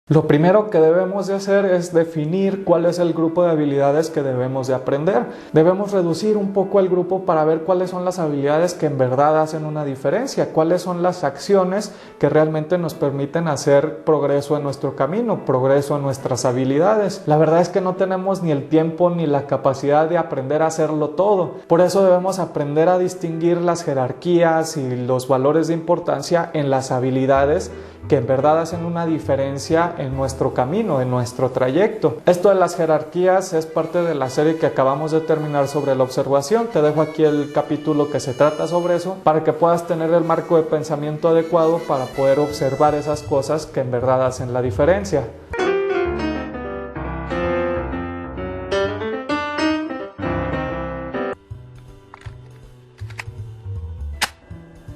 Lo primero que debemos de hacer es definir cuál es el grupo de habilidades que debemos de aprender. Debemos reducir un poco el grupo para ver cuáles son las habilidades que en verdad hacen una diferencia, cuáles son las acciones que realmente nos permiten hacer progreso en nuestro camino, progreso en nuestras habilidades. La verdad es que no tenemos ni el tiempo ni la capacidad de aprender a hacerlo todo. Por eso debemos aprender a distinguir las jerarquías y los valores de importancia en las habilidades que en verdad hacen una diferencia en nuestro camino, en nuestro trayecto. Esto de las jerarquías es parte de la serie que acabamos de terminar sobre la observación. Te dejo aquí el capítulo que se trata sobre eso para que puedas tener el marco de pensamiento adecuado para poder observar esas cosas que en verdad hacen la diferencia.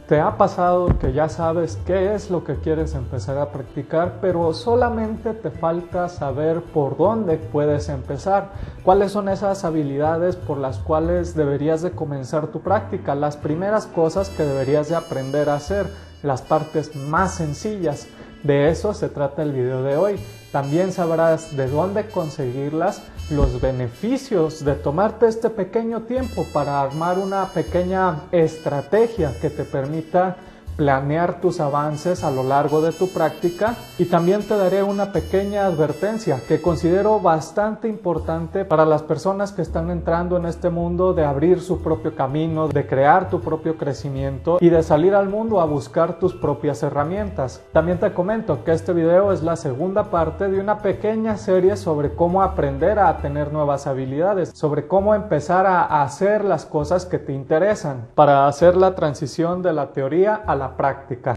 ¿Te ha pasado que ya sabes qué es lo que quieres empezar a practicar, pero solamente te falta saber por dónde puedes empezar? ¿Cuáles son esas habilidades por las cuales deberías de comenzar tu práctica? Las primeras cosas que deberías de aprender a hacer, las partes más sencillas. De eso se trata el video de hoy. También sabrás de dónde conseguirlas, los beneficios de tomarte este pequeño tiempo para armar una pequeña estrategia que te permita planear tus avances a lo largo de tu práctica, y también te daré una pequeña advertencia que considero bastante importante para las personas que están entrando en este mundo de abrir su propio camino, de crear tu propio crecimiento y de salir al mundo a buscar tus propias herramientas. También te comento que este video es la segunda parte de una pequeña serie sobre cómo aprender a tener nuevas habilidades, sobre cómo empezar a hacer las cosas que te interesan para hacer la transición de la teoría a la práctica.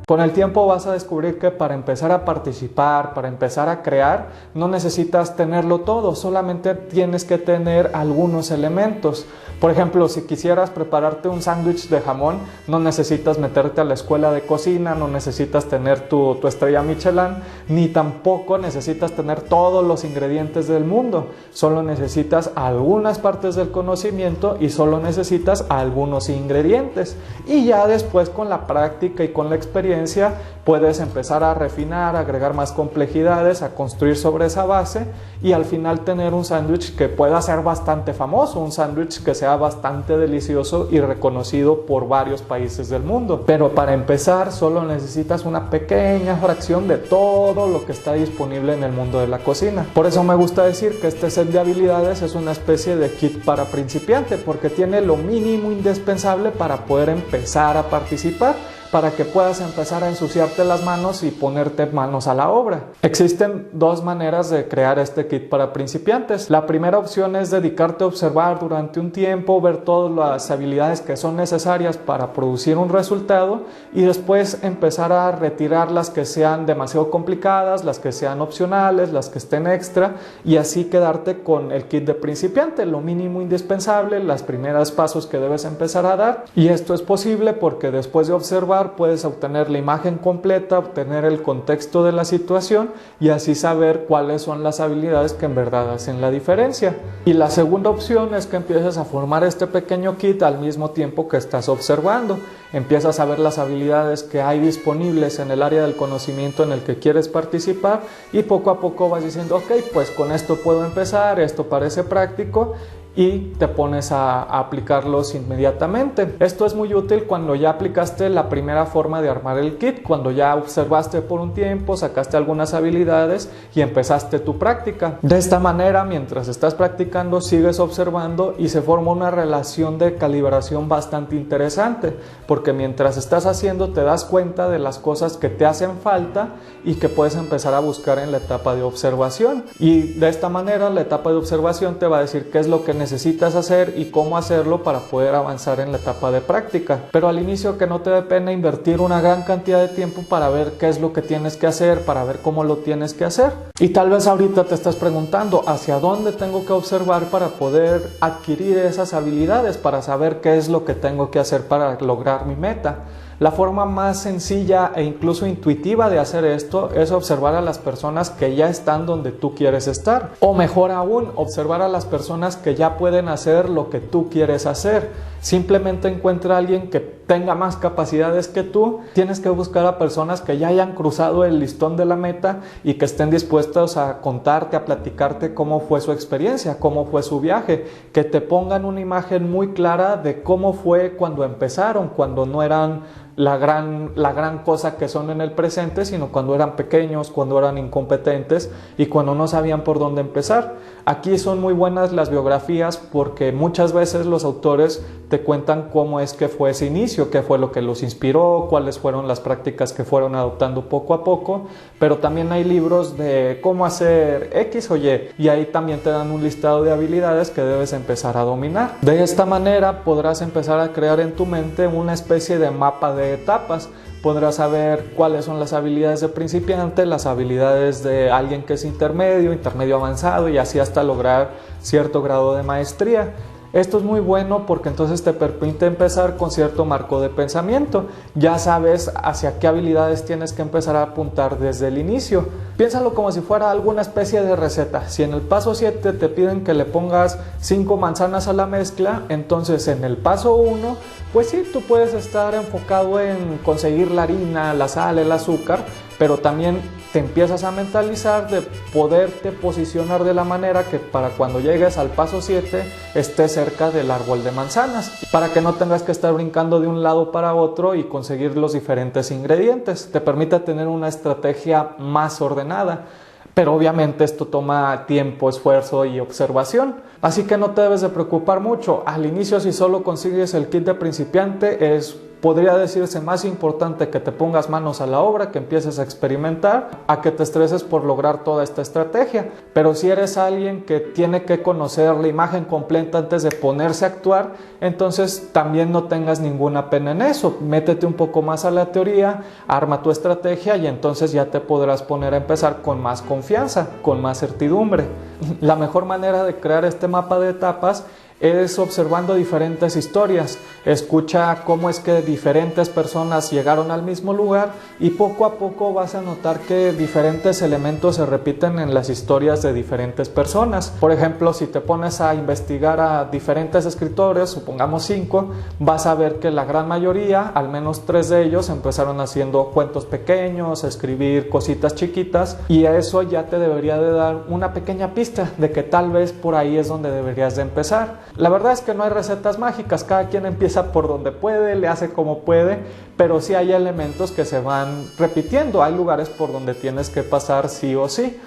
Con el tiempo vas a descubrir que para empezar a participar, para empezar a crear, no necesitas tenerlo todo, solamente tienes que tener algunos elementos. Por ejemplo, si quisieras prepararte un sándwich de jamón, no necesitas meterte a la escuela de cocina, no necesitas tener tu estrella Michelin, ni tampoco necesitas tener todos los ingredientes del mundo. Solo necesitas algunas partes del conocimiento y solo necesitas algunos ingredientes. Y ya después, con la práctica y con la experiencia, puedes empezar a refinar, a agregar más complejidades, a construir sobre esa base y al final tener un sándwich que pueda ser bastante famoso, un sándwich que sea bastante delicioso y reconocido por varios países del mundo. Pero para empezar solo necesitas una pequeña fracción de todo lo que está disponible en el mundo de la cocina. Por eso me gusta decir que este set de habilidades es una especie de kit para principiante, porque tiene lo mínimo indispensable para poder empezar a participar, para que puedas empezar a ensuciarte las manos y ponerte manos a la obra. Existen dos maneras de crear este kit para principiantes. La primera opción es dedicarte a observar durante un tiempo, ver todas las habilidades que son necesarias para producir un resultado y después empezar a retirar las que sean demasiado complicadas, las que sean opcionales, las que estén extra, y así quedarte con el kit de principiante, lo mínimo indispensable, los primeros pasos que debes empezar a dar. Y esto es posible porque después de observar puedes obtener la imagen completa, obtener el contexto de la situación y así saber cuáles son las habilidades que en verdad hacen la diferencia. Y la segunda opción es que empieces a formar este pequeño kit al mismo tiempo que estás observando. Empiezas a ver las habilidades que hay disponibles en el área del conocimiento en el que quieres participar y poco a poco vas diciendo, ok, pues con esto puedo empezar, esto parece práctico, y te pones a aplicarlos inmediatamente. Esto es muy útil cuando ya aplicaste la primera forma de armar el kit, cuando ya observaste por un tiempo, sacaste algunas habilidades y empezaste tu práctica. De esta manera, mientras estás practicando, sigues observando y se forma una relación de calibración bastante interesante, porque mientras estás haciendo te das cuenta de las cosas que te hacen falta y que puedes empezar a buscar en la etapa de observación. Y de esta manera la etapa de observación te va a decir qué es lo que necesitas hacer y cómo hacerlo para poder avanzar en la etapa de práctica. Pero al inicio que no te dé pena invertir una gran cantidad de tiempo para ver qué es lo que tienes que hacer, para ver cómo lo tienes que hacer. Y tal vez ahorita te estás preguntando hacia dónde tengo que observar para poder adquirir esas habilidades, para saber qué es lo que tengo que hacer para lograr mi meta. La forma más sencilla e incluso intuitiva de hacer esto es observar a las personas que ya están donde tú quieres estar. O mejor aún, observar a las personas que ya pueden hacer lo que tú quieres hacer. Simplemente encuentra a alguien que tenga más capacidades que tú. Tienes que buscar a personas que ya hayan cruzado el listón de la meta y que estén dispuestos a contarte, a platicarte cómo fue su experiencia, cómo fue su viaje, que te pongan una imagen muy clara de cómo fue cuando empezaron, cuando no eran la gran cosa que son en el presente, sino cuando eran pequeños, cuando eran incompetentes y cuando no sabían por dónde empezar. Aquí son muy buenas las biografías porque muchas veces los autores te cuentan cómo es que fue ese inicio, qué fue lo que los inspiró, cuáles fueron las prácticas que fueron adoptando poco a poco, pero también hay libros de cómo hacer X o Y y ahí también te dan un listado de habilidades que debes empezar a dominar. De esta manera podrás empezar a crear en tu mente una especie de mapa de etapas. Podrás saber cuáles son las habilidades de principiante, las habilidades de alguien que es intermedio, intermedio avanzado y así hasta lograr cierto grado de maestría. Esto es muy bueno porque entonces te permite empezar con cierto marco de pensamiento. Ya sabes hacia qué habilidades tienes que empezar a apuntar desde el inicio. Piénsalo como si fuera alguna especie de receta. Si en el paso 7 te piden que le pongas 5 manzanas a la mezcla, entonces en el paso 1, pues sí, tú puedes estar enfocado en conseguir la harina, la sal, el azúcar, pero también te empiezas a mentalizar de poderte posicionar de la manera que para cuando llegues al paso 7 estés cerca del árbol de manzanas, para que no tengas que estar brincando de un lado para otro y conseguir los diferentes ingredientes. Te permite tener una estrategia más ordenada, pero obviamente esto toma tiempo, esfuerzo y observación. Así que no te debes de preocupar mucho. Al inicio, si solo consigues el kit de principiante, podría decirse más importante que te pongas manos a la obra, que empieces a experimentar, a que te estreses por lograr toda esta estrategia. Pero si eres alguien que tiene que conocer la imagen completa antes de ponerse a actuar, entonces también no tengas ninguna pena en eso. Métete un poco más a la teoría, arma tu estrategia y entonces ya te podrás poner a empezar con más confianza, con más certidumbre. La mejor manera de crear este mapa de etapas es observando diferentes historias. Escucha cómo es que diferentes personas llegaron al mismo lugar y poco a poco vas a notar que diferentes elementos se repiten en las historias de diferentes personas. Por ejemplo, si te pones a investigar a diferentes escritores, supongamos 5, vas a ver que la gran mayoría, al menos 3 de ellos, empezaron haciendo cuentos pequeños, escribir cositas chiquitas, y a eso ya te debería de dar una pequeña pista de que tal vez por ahí es donde deberías de empezar. La verdad es que no hay recetas mágicas, cada quien empieza por donde puede, le hace como puede, pero sí hay elementos que se van repitiendo, hay lugares por donde tienes que pasar sí o sí.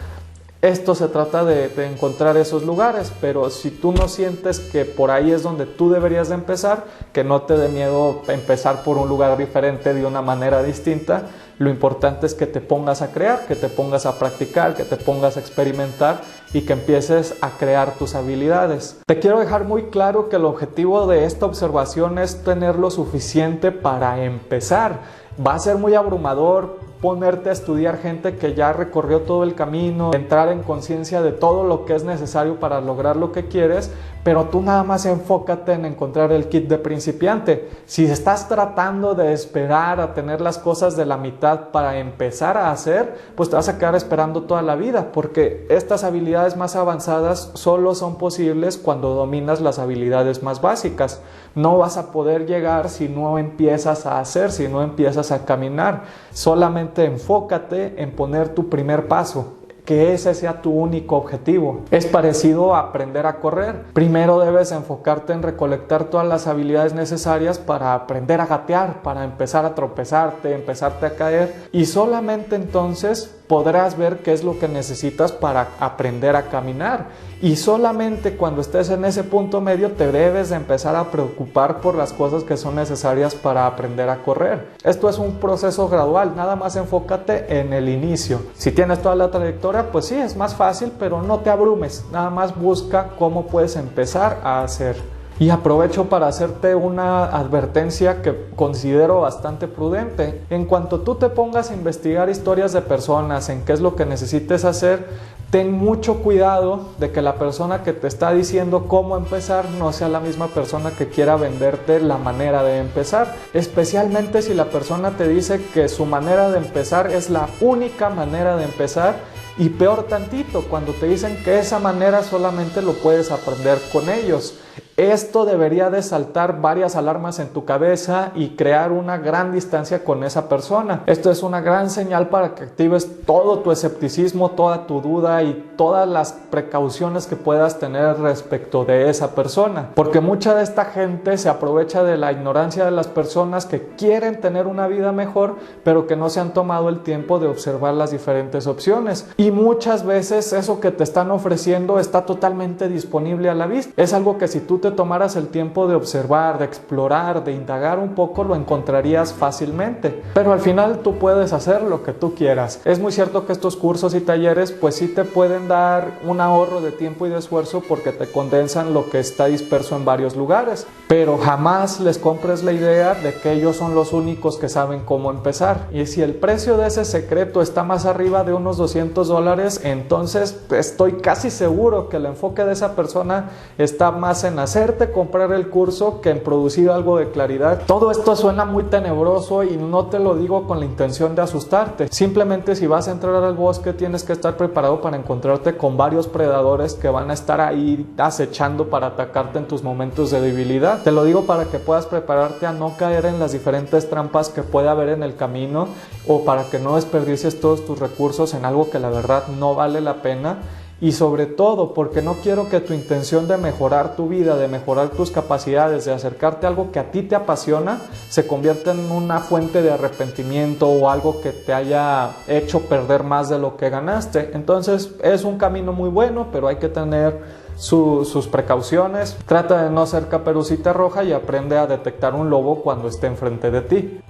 Esto se trata de encontrar esos lugares, pero si tú no sientes que por ahí es donde tú deberías de empezar, que no te dé miedo empezar por un lugar diferente de una manera distinta. Lo importante es que te pongas a crear, que te pongas a practicar, que te pongas a experimentar y que empieces a crear tus habilidades. Te quiero dejar muy claro que el objetivo de esta observación es tener lo suficiente para empezar. Va a ser muy abrumador ponerte a estudiar gente que ya recorrió todo el camino, entrar en conciencia de todo lo que es necesario para lograr lo que quieres, pero tú nada más enfócate en encontrar el kit de principiante. Si estás tratando de esperar a tener las cosas de la mitad para empezar a hacer, pues te vas a quedar esperando toda la vida, porque estas habilidades más avanzadas solo son posibles cuando dominas las habilidades más básicas. No vas a poder llegar si no empiezas a hacer, si no empiezas a caminar. Solamente enfócate en poner tu primer paso, que ese sea tu único objetivo. Es parecido a aprender a correr. Primero debes enfocarte en recolectar todas las habilidades necesarias para aprender a gatear, para empezar a tropezarte, empezarte a caer, y solamente entonces podrás ver qué es lo que necesitas para aprender a caminar. Y solamente cuando estés en ese punto medio te debes de empezar a preocupar por las cosas que son necesarias para aprender a correr. Esto es un proceso gradual, nada más enfócate en el inicio. Si tienes toda la trayectoria, pues sí, es más fácil, pero no te abrumes. Nada más busca cómo puedes empezar a hacer. Y aprovecho para hacerte una advertencia que considero bastante prudente. En cuanto tú te pongas a investigar historias de personas, en qué es lo que necesites hacer, ten mucho cuidado de que la persona que te está diciendo cómo empezar no sea la misma persona que quiera venderte la manera de empezar. Especialmente si la persona te dice que su manera de empezar es la única manera de empezar. Y peor tantito, cuando te dicen que esa manera solamente lo puedes aprender con ellos. Esto debería de saltar varias alarmas en tu cabeza y crear una gran distancia con esa persona. Esto es una gran señal para que actives todo tu escepticismo, toda tu duda y todas las precauciones que puedas tener respecto de esa persona. Porque mucha de esta gente se aprovecha de la ignorancia de las personas que quieren tener una vida mejor, pero que no se han tomado el tiempo de observar las diferentes opciones. Y muchas veces eso que te están ofreciendo está totalmente disponible a la vista. Es algo que si tú te tomaras el tiempo de observar, de explorar, de indagar un poco, lo encontrarías fácilmente. Pero al final tú puedes hacer lo que tú quieras. Es muy cierto que estos cursos y talleres pues sí te pueden dar un ahorro de tiempo y de esfuerzo porque te condensan lo que está disperso en varios lugares. Pero jamás les compres la idea de que ellos son los únicos que saben cómo empezar. Y si el precio de ese secreto está más arriba de unos $200, entonces estoy casi seguro que el enfoque de esa persona está más en hacerte comprar el curso que en producir algo de claridad. Todo esto suena muy tenebroso y no te lo digo con la intención de asustarte. Simplemente si vas a entrar al bosque tienes que estar preparado para encontrarte con varios predadores que van a estar ahí acechando para atacarte en tus momentos de debilidad. Te lo digo para que puedas prepararte a no caer en las diferentes trampas que puede haber en el camino o para que no desperdicies todos tus recursos en algo que la verdad no vale la pena. Y sobre todo porque no quiero que tu intención de mejorar tu vida, de mejorar tus capacidades, de acercarte a algo que a ti te apasiona, se convierta en una fuente de arrepentimiento o algo que te haya hecho perder más de lo que ganaste. Entonces es un camino muy bueno, pero hay que tener sus precauciones. Trata de no ser Caperucita Roja y aprende a detectar un lobo cuando esté enfrente de ti.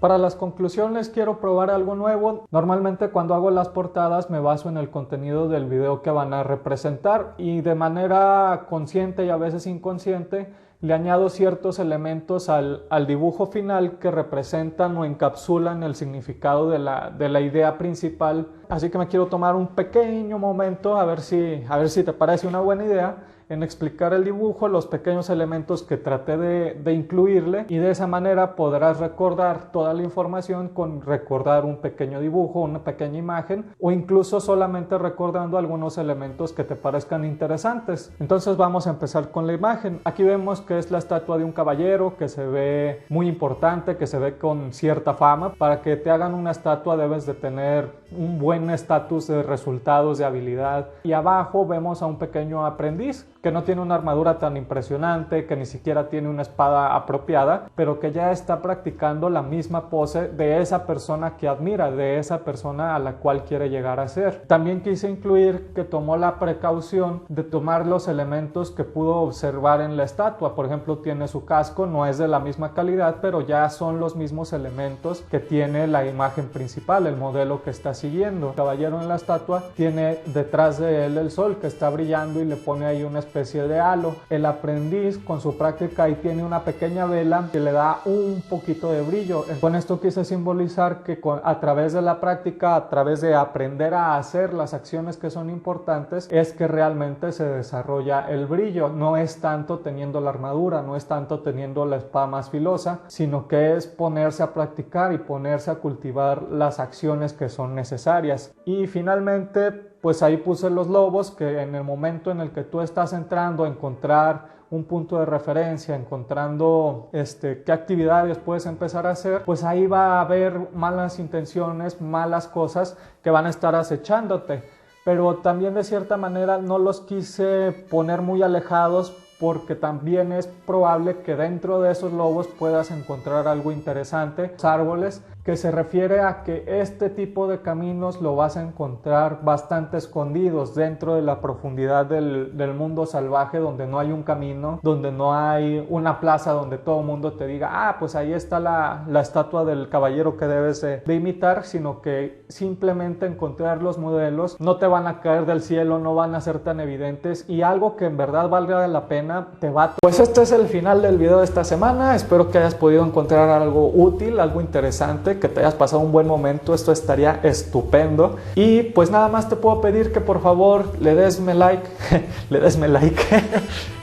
Para las conclusiones quiero probar algo nuevo. Normalmente cuando hago las portadas me baso en el contenido del video que van a representar y de manera consciente y a veces inconsciente le añado ciertos elementos al dibujo final que representan o encapsulan el significado de la idea principal. Así que me quiero tomar un pequeño momento a ver si te parece una buena idea en explicar el dibujo, los pequeños elementos que traté de incluirle, y de esa manera podrás recordar toda la información con recordar un pequeño dibujo, una pequeña imagen o incluso solamente recordando algunos elementos que te parezcan interesantes. Entonces vamos a empezar con la imagen. Aquí vemos que es la estatua de un caballero que se ve muy importante, que se ve con cierta fama. Para que te hagan una estatua debes de tener un buen estatus de resultados, de habilidad. Y abajo vemos a un pequeño aprendiz que no tiene una armadura tan impresionante, que ni siquiera tiene una espada apropiada, pero que ya está practicando la misma pose de esa persona que admira, de esa persona a la cual quiere llegar a ser. También quise incluir que tomó la precaución de tomar los elementos que pudo observar en la estatua. Por ejemplo, tiene su casco, no es de la misma calidad, pero ya son los mismos elementos que tiene la imagen principal, el modelo que está siguiendo. El caballero en la estatua tiene detrás de él el sol que está brillando y le pone ahí una especie de halo. El aprendiz con su práctica ahí tiene una pequeña vela que le da un poquito de brillo. Con esto quise simbolizar que a través de la práctica, a través de aprender a hacer las acciones que son importantes, es que realmente se desarrolla el brillo. No es tanto teniendo la armadura, no es tanto teniendo la espada más filosa, sino que es ponerse a practicar y ponerse a cultivar las acciones que son necesarias. Y finalmente, pues ahí puse los lobos, que en el momento en el que tú estás entrando a encontrar un punto de referencia, encontrando qué actividades puedes empezar a hacer, pues ahí va a haber malas intenciones, malas cosas que van a estar acechándote. Pero también de cierta manera no los quise poner muy alejados, porque también es probable que dentro de esos lobos puedas encontrar algo interesante, árboles que se refiere a que este tipo de caminos lo vas a encontrar bastante escondidos dentro de la profundidad del mundo salvaje, donde no hay un camino, donde no hay una plaza donde todo el mundo te diga, ah, pues ahí está la estatua del caballero que debes de imitar, sino que simplemente encontrar los modelos no te van a caer del cielo, no van a ser tan evidentes, y algo que en verdad valga la pena te va a... Pues este es el final del video de esta semana. Espero que hayas podido encontrar algo útil, algo interesante, que te hayas pasado un buen momento. Esto estaría estupendo. Y pues nada más te puedo pedir que por favor le desme like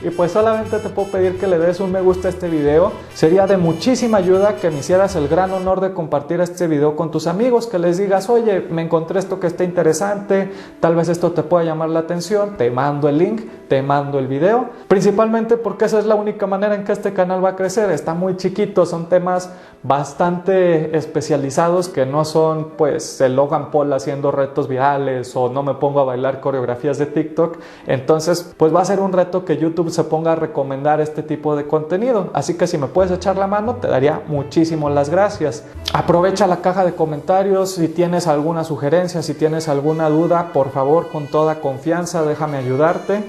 y pues solamente te puedo pedir que le des un me gusta a este video. Sería de muchísima ayuda que me hicieras el gran honor de compartir este video con tus amigos, que les digas, oye, me encontré esto que está interesante, tal vez esto te pueda llamar la atención, te mando el link, te mando el video, principalmente porque esa es la única manera en que este canal va a crecer. Está muy chiquito, son temas bastante especializados que no son pues el Logan Paul haciendo retos virales o no me pongo a bailar coreografías de TikTok. Entonces pues va a ser un reto que YouTube se ponga a recomendar este tipo de contenido, así que si me puedes echar la mano te daría muchísimo las gracias. Aprovecha la caja de comentarios si tienes alguna sugerencia, si tienes alguna duda, por favor, con toda confianza déjame ayudarte.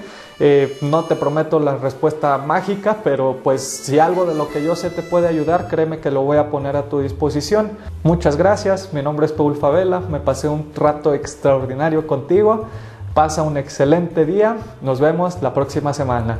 No te prometo la respuesta mágica, pero pues si algo de lo que yo sé te puede ayudar, créeme que lo voy a poner a tu disposición. Muchas gracias, mi nombre es Paul Favela, me pasé un rato extraordinario contigo. Pasa un excelente día, nos vemos la próxima semana.